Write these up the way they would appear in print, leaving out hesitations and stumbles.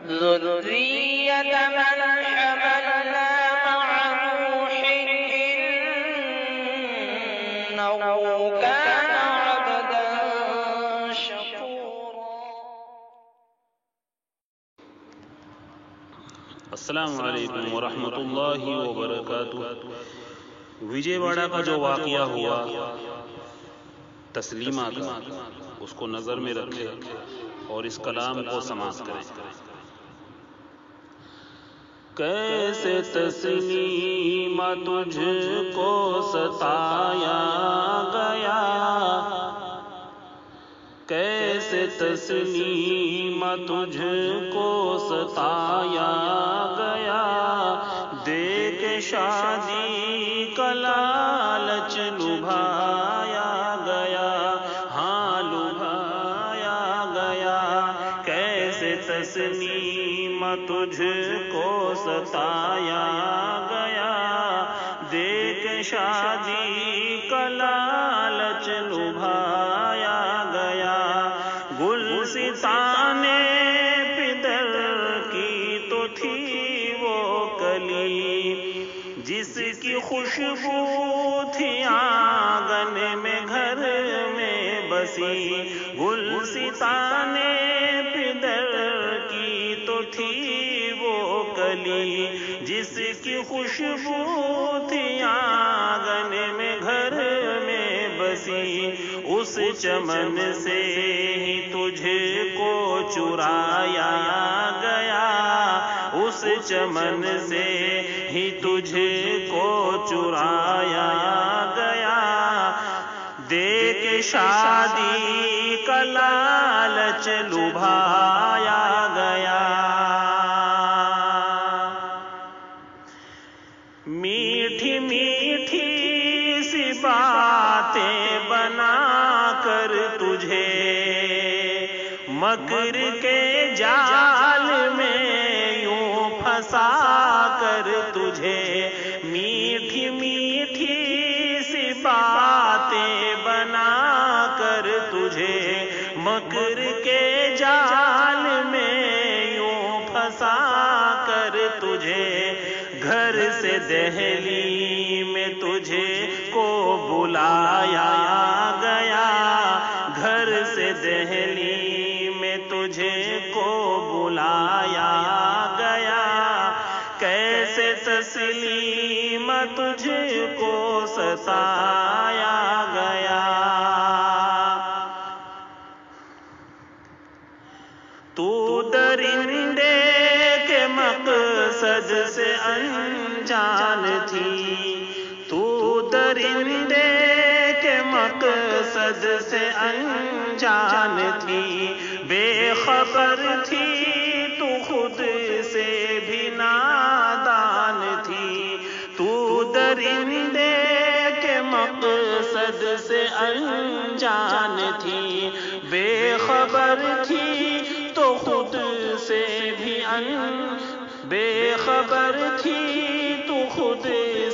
ذرية من حملنا مع نوح إنه كان عبدا شكورا. السلام علیکم ورحمۃ اللہ وبرکاتہ. وجے واڑہ کا جو واقعہ ہوا تسلیمہ کا، اس کو نظر میں رکھے اور اس کلام کو سماعت کریں. کیسے تسلیمہ تجھ کو ستایا گیا، کیسے تسلیمہ تجھ کو ستایا گیا، دیکھ شادی کا لالچ لبھایا گیا، ہاں لبھایا گیا. کیسے تسلیمہ تجھ کو ستایا گیا، دیکھ شادی کا لالچ لبھایا گیا. گلستان پدر کی تو تھی وہ کلی، جس کی خوشبو تھی آنگن میں گھر میں بسی. گلستان پدر کی تو تھی وہ کلی، جس کی خوشبو تھی آنگن میں گھر میں بسی. اس چمن سے ہی تجھ کو چرایا گیا، اس چمن سے ہی تجھ کو چرایا گیا. دیکھ شادی کا لالچ لبھایا گیا. میٹھی میٹھی سی باتیں بنا کر تجھے مکر کے جال میں یوں پھنسا کر تجھے، میٹھی میٹھی سی باتیں بنا کر تجھے مکر کے جال میں یوں پھنسا کر تجھے. گھر سے دہلی میں تجھے کو بلایا گیا، گھر سے دہلی میں تجھے کو بلایا گیا. کیسے تسلیمہ تجھ کو ستایا گیا. تو درندے کے مقصد سے انجان تھی، تو درندے کے مقصد سے انجان تھی. بے خبر تھی تو خود سے بھی نادان تھی، تو درندے کے مقصد سے انجان تھی. بے خبر تھی تو خود سے بھی بے خبر تھی تو خود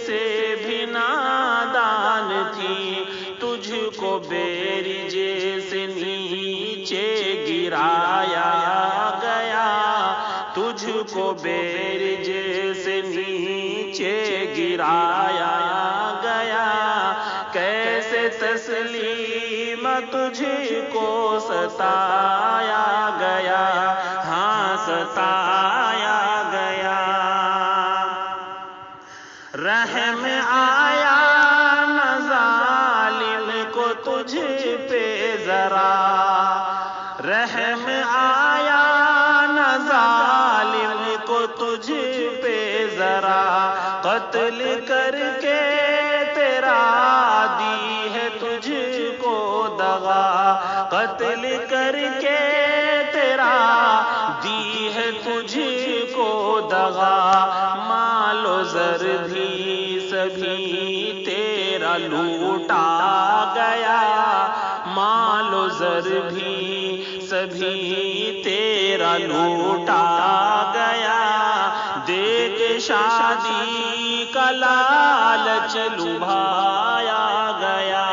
سے بھی نادان تھی. تجھ کو بیری جیسے نیچے گرایا گیا، تجھ کو بیری جیسے نیچے گرایا گیا. کیسے تسلیمہ تجھ کو ستایا گیا، ہاں ستایا گیا. رحم آیا نہ ظالم کو تجھ پہ ذرا، رحم آیا نہ ظالم کو تجھ پہ ذرا. قتل کر کے تیرا دی ہے تجھ کو دغا، قتل کر کے تیرا دی ہے تجھ کو دغا. مال و زر بھی سبھی تیرا لوٹا گیا، مال و زر بھی سبھی تیرا لوٹا گیا. دیکھ شادی کا لالچ لبھایا گیا.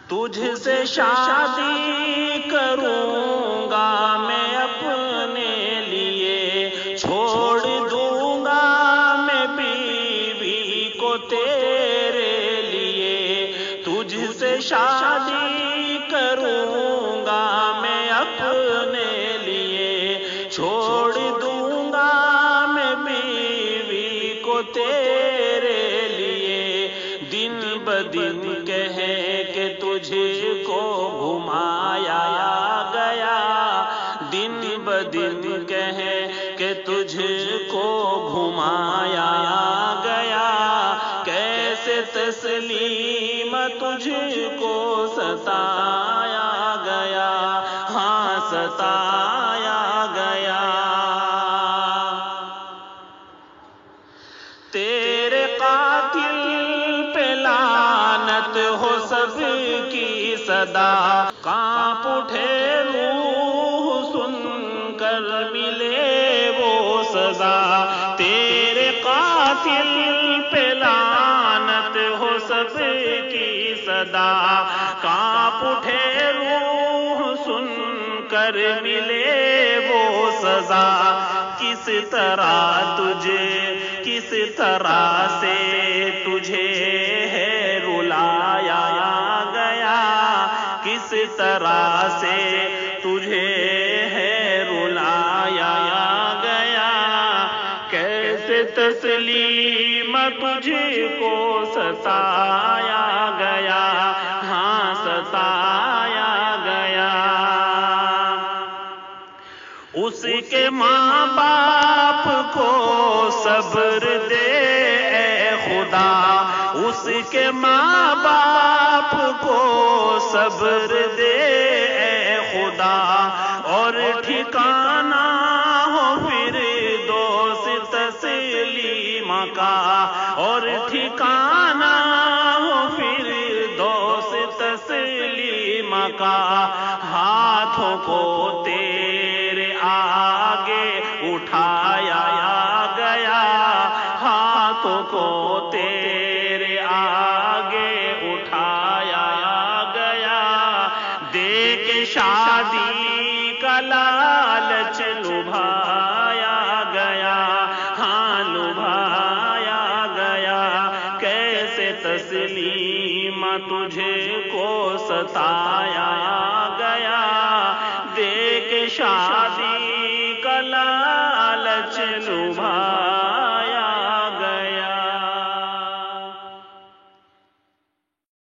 تجھ سے شادی کروں گا میں دن بدن کہیں کہ تجھ کو گھمایا گیا، کیسے تسلیم تجھ کو ستایا گیا، ہاں ستایا گیا۔ تیرے قاتل پہ لعنت ہو سب کی صدا، کانپ اٹھے روح سن کر ملے وہ سزا۔ تیرے قاتل پہ لعنت ہو سب کی صدا، کانپ اٹھے روح سن کر ملے وہ سزا۔ کس طرح سے تجھے ہے رلایا گیا، کس طرح سے تجھے ہے رلایا گیا، کیسے تسلیم تجھ کو ستایا گیا، ہاں ستایا گیا۔ اس کے ماں باپ کو صبر دے اے خدا، اس کے ماں باپ کو صبر دے اے خدا، اور ٹھکانہ ہو فردوس تسلیم کا، اور ٹھکانہ ہو فردوس تسلیم کا۔ ہاتھوں کو تیرے آگے اٹھایا گیا، ہاتھوں کو تیرے آگے اٹھایا گیا، دیکھ شادی کا لالچ لبھایا گیا، ہاں لبھایا گیا۔ کیسے تسلیم تجھے کو ستایا گیا، دیکھ شادی